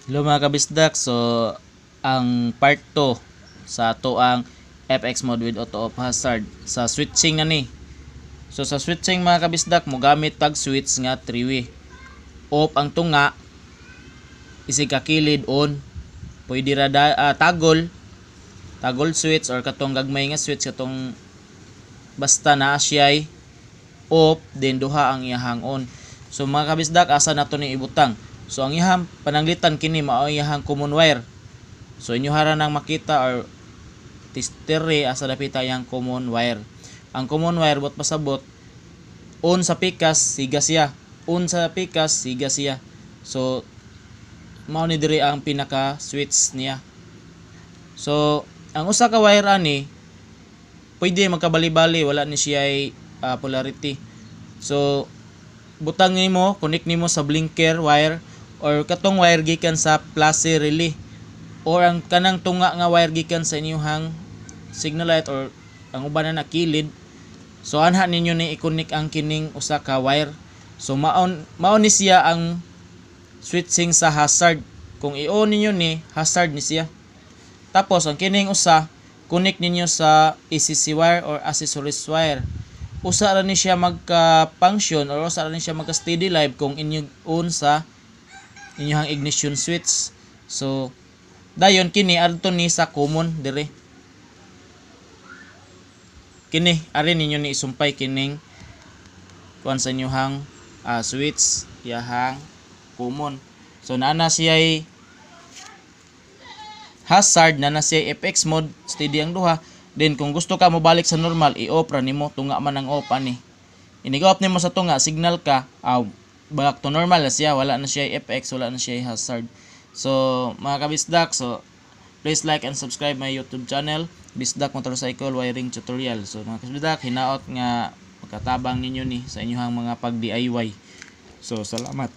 Hello mga kabisdak, so ang part 2 sa ato ang FX mode with auto off hazard sa switching na ni. So sa switching mga kabisdak, mo gamit tag switch nga 3-way. Off ang tunga, isig kakilid on. Pwede ra tagol switch or katong gagmay nga switch katong basta na siya'y off then duha ang iyahang on. So mga kabisdak, asa nato ni ibutang. So ang iyahang pananglitan kini mao iyahang common wire. So inyo hara nang makita or testere asa dapita yang common wire. Ang common wire bot pasabot on sa pikas siga siya. On sa pikas siga siya. So mao ni diri ang pinaka switch niya. So ang usa ka wire ani pwede magkabali-bali, wala ni siya polarity. So butang nimo, connect nimo sa blinker wire or katong wire gikan sa plus relay or ang kanang tunga nga wire gikan sa inyong signal light or ang uban na kilid. So anha ninyo ni i-connect ang kining usa ka wire. So mao ni siya ang switching sa hazard. Kung i-on ninyo ni hazard ni siya. Tapos ang kining usa connect ninyo sa ACC wire or accessories wire. Usa ra ni siya magka-function or usa ra ni siya magka-steady live kung inyo on sa inyong ignition switch. So dayon kini adto ni sa common dire. Kini ari ninyo ni isumpay kining kuan sa inyong switch yahang common. So naana siya hazard, na siya FX mode, steady ang duha. Then kung gusto ka mo balik sa normal, i-off ra nimo, tunga man ang off ani. Ini-off nimo sa tunga, signal ka, back to normal na siya, wala na siya FX, wala na siya hazard. So mga kabisdak, so please like and subscribe my YouTube channel, Bisdak Motorcycle Wiring Tutorial. So mga kabisdak, hinaot nga pagkatabang ninyo ni sa inyong mga pag DIY. So salamat.